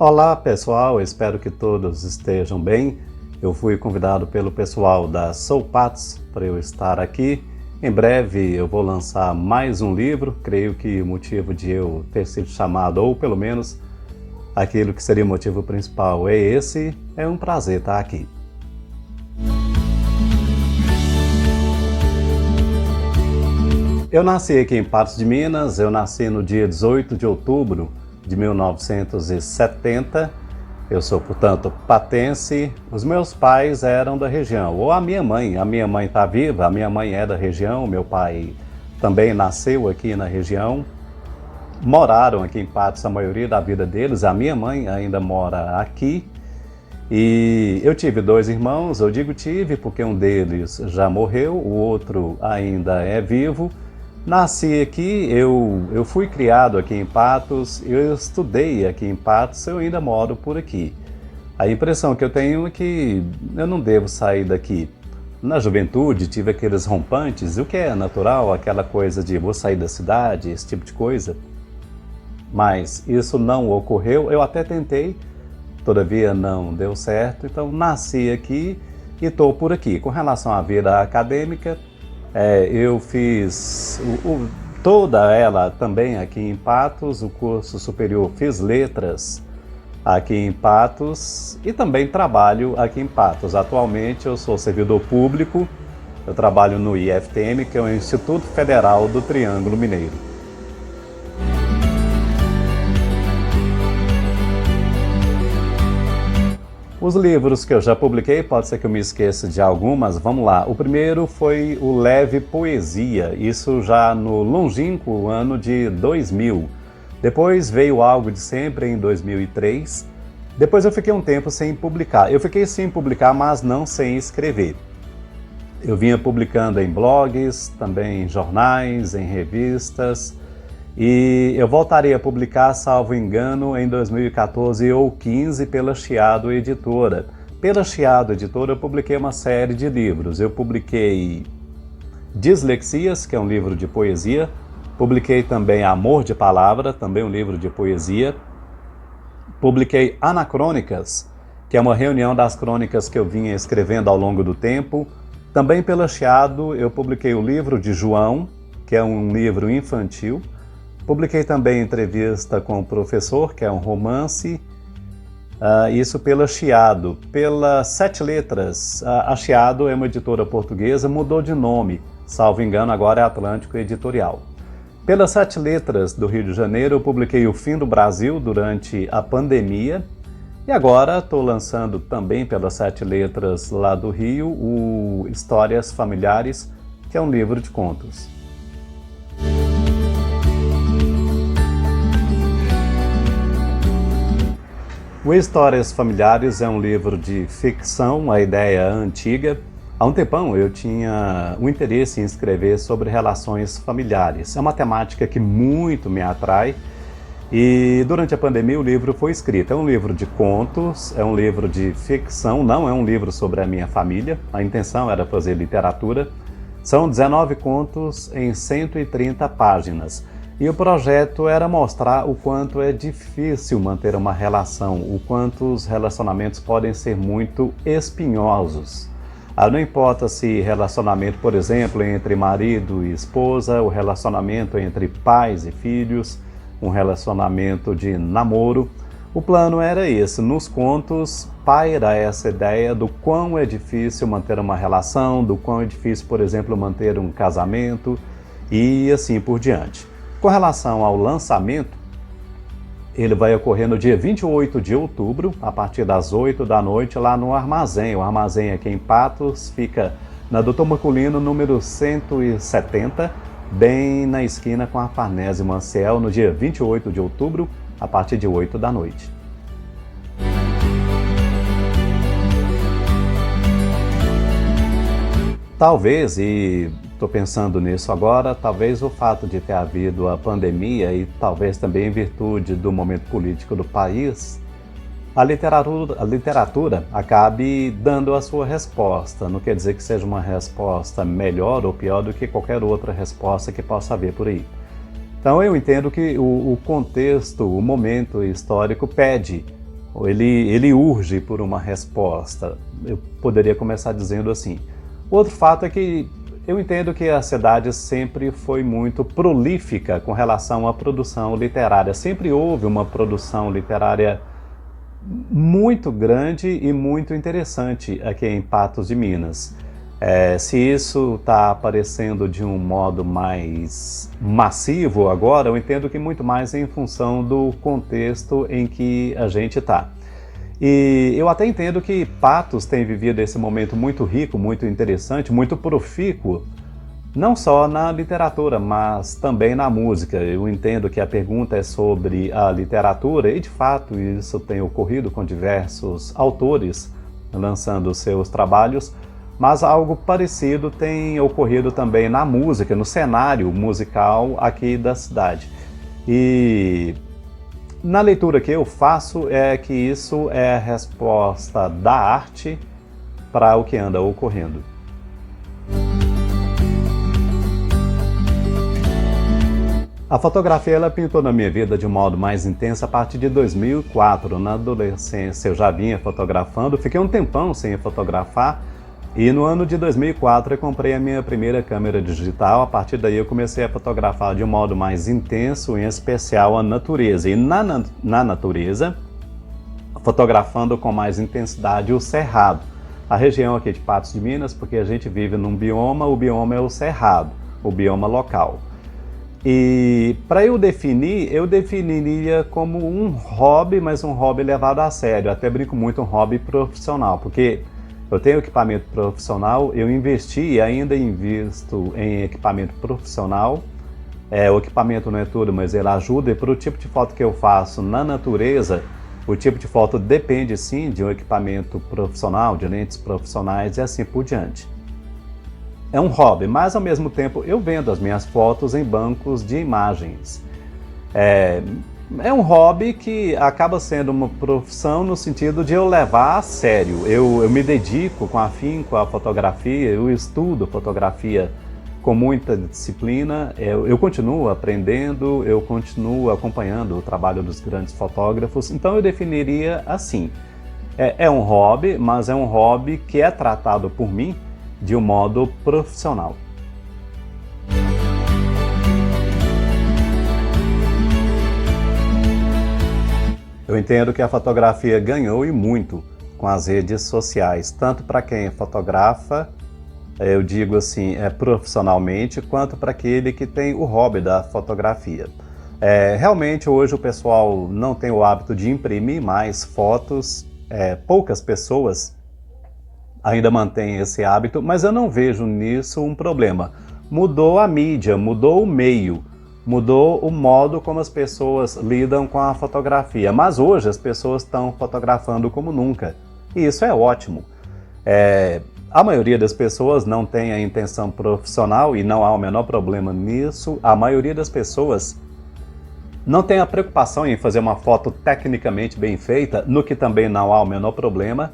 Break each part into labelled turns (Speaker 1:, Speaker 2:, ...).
Speaker 1: Olá pessoal, espero que todos estejam bem. Eu fui convidado pelo pessoal da Soul Paths para eu estar aqui. Em breve eu vou lançar mais um livro, creio que o motivo de eu ter sido chamado, ou pelo menos aquilo que seria o motivo principal é esse. É um prazer estar aqui. Eu nasci aqui em Patos de Minas, eu nasci no dia 18 de outubro de 1970, eu sou, portanto, patense. Os meus pais eram da região, ou a minha mãe está viva, a minha mãe é da região, meu pai também nasceu aqui na região, moraram aqui em Patos a maioria da vida deles, a minha mãe ainda mora aqui, e eu tive dois irmãos, eu digo tive porque um deles já morreu, o outro ainda é vivo. Nasci aqui, eu fui criado aqui em Patos, eu estudei aqui em Patos, eu ainda moro por aqui. A impressão que eu tenho é que eu não devo sair daqui. Na juventude tive aqueles rompantes, o que é natural, aquela coisa de vou sair da cidade, esse tipo de coisa. Mas isso não ocorreu, eu até tentei, todavia não deu certo, então nasci aqui e estou por aqui. Com relação à vida acadêmica, eu fiz toda ela também aqui em Patos, o curso superior, fiz letras aqui em Patos e também trabalho aqui em Patos. Atualmente eu sou servidor público, eu trabalho no IFTM, que é o Instituto Federal do Triângulo Mineiro. Os livros que eu já publiquei, pode ser que eu me esqueça de algumas, vamos lá. O primeiro foi o Leve Poesia, isso já no longínquo ano de 2000. Depois veio Algo de Sempre em 2003. Depois eu fiquei um tempo sem publicar. Eu fiquei sem publicar, mas não sem escrever. Eu vinha publicando em blogs, também em jornais, em revistas. E eu voltarei a publicar, salvo engano, em 2014 ou 2015 pela Chiado Editora. Pela Chiado Editora eu publiquei uma série de livros. Eu publiquei Dislexias, que é um livro de poesia. Publiquei também Amor de Palavra, também um livro de poesia. Publiquei Anacrônicas, que é uma reunião das crônicas que eu vinha escrevendo ao longo do tempo. Também pela Chiado eu publiquei o livro de João, que é um livro infantil. Publiquei também Entrevista com o Professor, que é um romance, isso pela Chiado. Pela Sete Letras, a Chiado é uma editora portuguesa, mudou de nome, salvo engano agora é Atlântico Editorial. Pela Sete Letras do Rio de Janeiro eu publiquei O Fim do Brasil durante a pandemia, e agora estou lançando também pela Sete Letras lá do Rio o Histórias Familiares, que é um livro de contos. O Histórias Familiares é um livro de ficção, a ideia é antiga. Há um tempão eu tinha um interesse em escrever sobre relações familiares. É uma temática que muito me atrai e durante a pandemia o livro foi escrito. É um livro de contos, é um livro de ficção, não é um livro sobre a minha família. A intenção era fazer literatura. São 19 contos em 130 páginas. E o projeto era mostrar o quanto é difícil manter uma relação, o quanto os relacionamentos podem ser muito espinhosos. Não importa se relacionamento, por exemplo, entre marido e esposa, o relacionamento entre pais e filhos, um relacionamento de namoro. O plano era esse. Nos contos paira essa ideia do quão é difícil manter uma relação, do quão é difícil, por exemplo, manter um casamento e assim por diante. Com relação ao lançamento, ele vai ocorrer no dia 28 de outubro, a partir das 8 da noite, lá no Armazém. O Armazém aqui em Patos fica na Doutor Marculino, número 170, bem na esquina com a Farnese Manciel, no dia 28 de outubro, a partir de 8 da noite. Talvez, e estou pensando nisso agora, talvez o fato de ter havido a pandemia e talvez também em virtude do momento político do país, a literatura acabe dando a sua resposta. Não quer dizer que seja uma resposta melhor ou pior do que qualquer outra resposta que possa haver por aí. Então eu entendo que o contexto, o momento histórico pede Ele urge por uma resposta. Eu poderia começar dizendo assim. O outro fato é que eu entendo que a cidade sempre foi muito prolífica com relação à produção literária. Sempre houve uma produção literária muito grande e muito interessante aqui em Patos de Minas. Se isso está aparecendo de um modo mais massivo agora, eu entendo que muito mais em função do contexto em que a gente está. E eu até entendo que Patos tem vivido esse momento muito rico, muito interessante, muito profícuo, não só na literatura, mas também na música. Eu entendo que a pergunta é sobre a literatura e, de fato, isso tem ocorrido com diversos autores lançando seus trabalhos, mas algo parecido tem ocorrido também na música, no cenário musical aqui da cidade. E na leitura que eu faço é que isso é a resposta da arte para o que anda ocorrendo. A fotografia ela pintou na minha vida de um modo mais intenso a partir de 2004. Na adolescência eu já vinha fotografando, fiquei um tempão sem fotografar. E no ano de 2004 eu comprei a minha primeira câmera digital. A partir daí eu comecei a fotografar de um modo mais intenso, em especial a natureza. E na natureza, fotografando com mais intensidade o cerrado. A região aqui de Patos de Minas, porque a gente vive num bioma, o bioma é o cerrado, o bioma local. E para eu definiria como um hobby, mas um hobby levado a sério. Até brinco muito, um hobby profissional, porque eu tenho equipamento profissional, eu investi e ainda invisto em equipamento profissional. O equipamento não é tudo, mas ele ajuda, e para o tipo de foto que eu faço na natureza, o tipo de foto depende sim de um equipamento profissional, de lentes profissionais e assim por diante. É um hobby, mas ao mesmo tempo eu vendo as minhas fotos em bancos de imagens. É um hobby que acaba sendo uma profissão no sentido de eu levar a sério. Eu me dedico com afinco à fotografia, eu estudo fotografia com muita disciplina, eu continuo aprendendo, eu continuo acompanhando o trabalho dos grandes fotógrafos, então eu definiria assim. É um hobby, mas é um hobby que é tratado por mim de um modo profissional. Eu entendo que a fotografia ganhou e muito com as redes sociais, tanto para quem fotografa, eu digo assim, profissionalmente, quanto para aquele que tem o hobby da fotografia. Realmente hoje o pessoal não tem o hábito de imprimir mais fotos, poucas pessoas ainda mantém esse hábito, mas eu não vejo nisso um problema. Mudou a mídia, mudou o meio, mudou o modo como as pessoas lidam com a fotografia, mas hoje as pessoas estão fotografando como nunca, e isso é ótimo. A maioria das pessoas não tem a intenção profissional e não há o menor problema nisso. A maioria das pessoas não tem a preocupação em fazer uma foto tecnicamente bem feita, no que também não há o menor problema.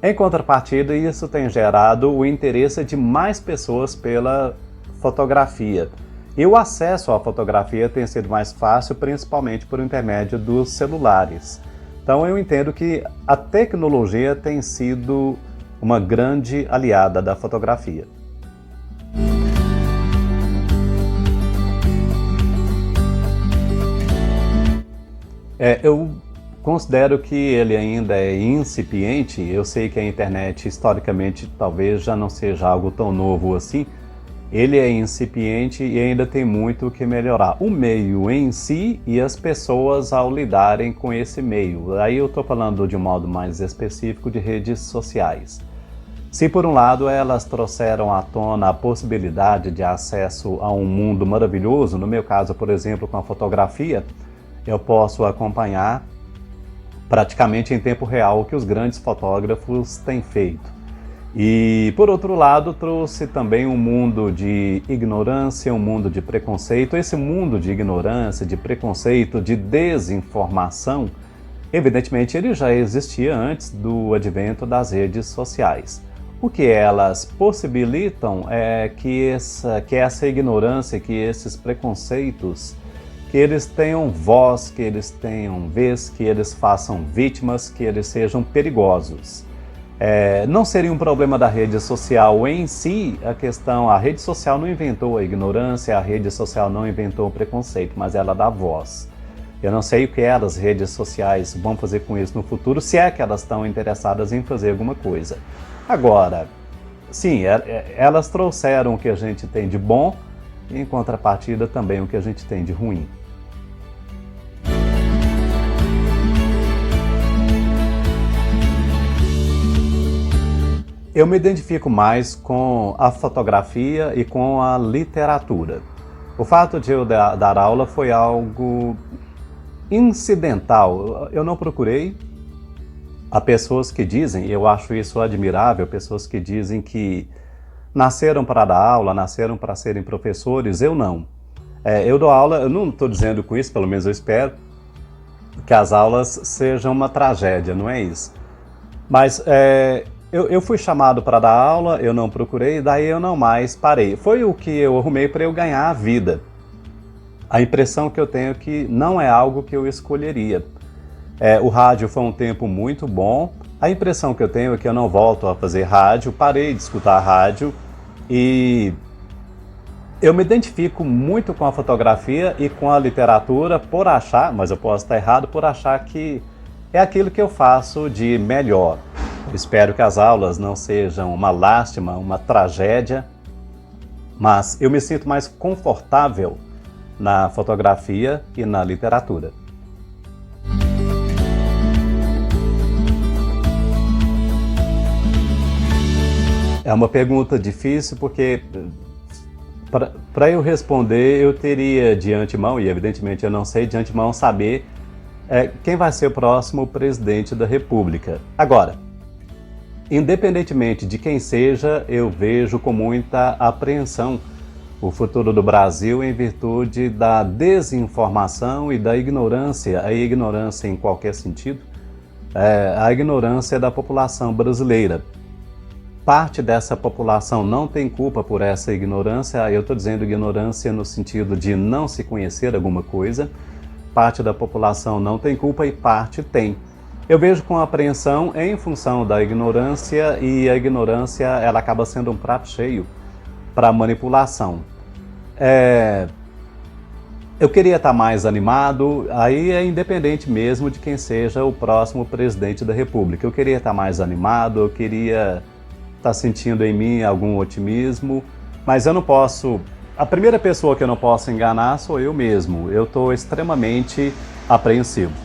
Speaker 1: Em contrapartida, isso tem gerado o interesse de mais pessoas pela fotografia. E o acesso à fotografia tem sido mais fácil, principalmente por intermédio dos celulares. Então eu entendo que a tecnologia tem sido uma grande aliada da fotografia. Eu considero que ele ainda é incipiente. Eu sei que a internet, historicamente, talvez já não seja algo tão novo assim. Ele é incipiente e ainda tem muito o que melhorar. O meio em si e as pessoas ao lidarem com esse meio. Aí eu estou falando de um modo mais específico de redes sociais. Se por um lado elas trouxeram à tona a possibilidade de acesso a um mundo maravilhoso, no meu caso, por exemplo, com a fotografia, eu posso acompanhar praticamente em tempo real o que os grandes fotógrafos têm feito. E, por outro lado, trouxe também um mundo de ignorância, um mundo de preconceito. Esse mundo de ignorância, de preconceito, de desinformação, evidentemente ele já existia antes do advento das redes sociais. O que elas possibilitam é que essa ignorância, que esses preconceitos, que eles tenham voz, que eles tenham vez, que eles façam vítimas, que eles sejam perigosos. Não seria um problema da rede social em si, a rede social não inventou a ignorância, a rede social não inventou o preconceito, mas ela dá voz. Eu não sei o que as redes sociais vão fazer com isso no futuro, se é que elas estão interessadas em fazer alguma coisa. Agora, sim, elas trouxeram o que a gente tem de bom e, em contrapartida, também o que a gente tem de ruim. Eu me identifico mais com a fotografia e com a literatura. O fato de eu dar aula foi algo incidental. Eu não procurei. Há pessoas que dizem, e eu acho isso admirável, pessoas que dizem que nasceram para dar aula, nasceram para serem professores. Eu não. Eu dou aula, eu não estou dizendo com isso, pelo menos eu espero, que as aulas sejam uma tragédia, não é isso. Mas eu fui chamado para dar aula, eu não procurei, daí eu não mais parei. Foi o que eu arrumei para eu ganhar a vida. A impressão que eu tenho é que não é algo que eu escolheria. O rádio foi um tempo muito bom. A impressão que eu tenho é que eu não volto a fazer rádio, parei de escutar rádio e eu me identifico muito com a fotografia e com a literatura por achar, mas eu posso estar errado, por achar que é aquilo que eu faço de melhor. Espero que as aulas não sejam uma lástima, uma tragédia, mas eu me sinto mais confortável na fotografia e na literatura. É uma pergunta difícil porque, para eu responder, eu teria de antemão, e evidentemente eu não sei de antemão, saber quem vai ser o próximo presidente da República. Agora, independentemente de quem seja, eu vejo com muita apreensão o futuro do Brasil em virtude da desinformação e da ignorância, a ignorância em qualquer sentido, a ignorância da população brasileira. Parte dessa população não tem culpa por essa ignorância, eu estou dizendo ignorância no sentido de não se conhecer alguma coisa, parte da população não tem culpa e parte tem. Eu vejo com apreensão em função da ignorância, e a ignorância ela acaba sendo um prato cheio para manipulação. Eu queria estar mais animado, aí é independente mesmo de quem seja o próximo presidente da República. Eu queria estar mais animado, eu queria estar sentindo em mim algum otimismo, mas eu não posso... A primeira pessoa que eu não posso enganar sou eu mesmo. Eu estou extremamente apreensivo.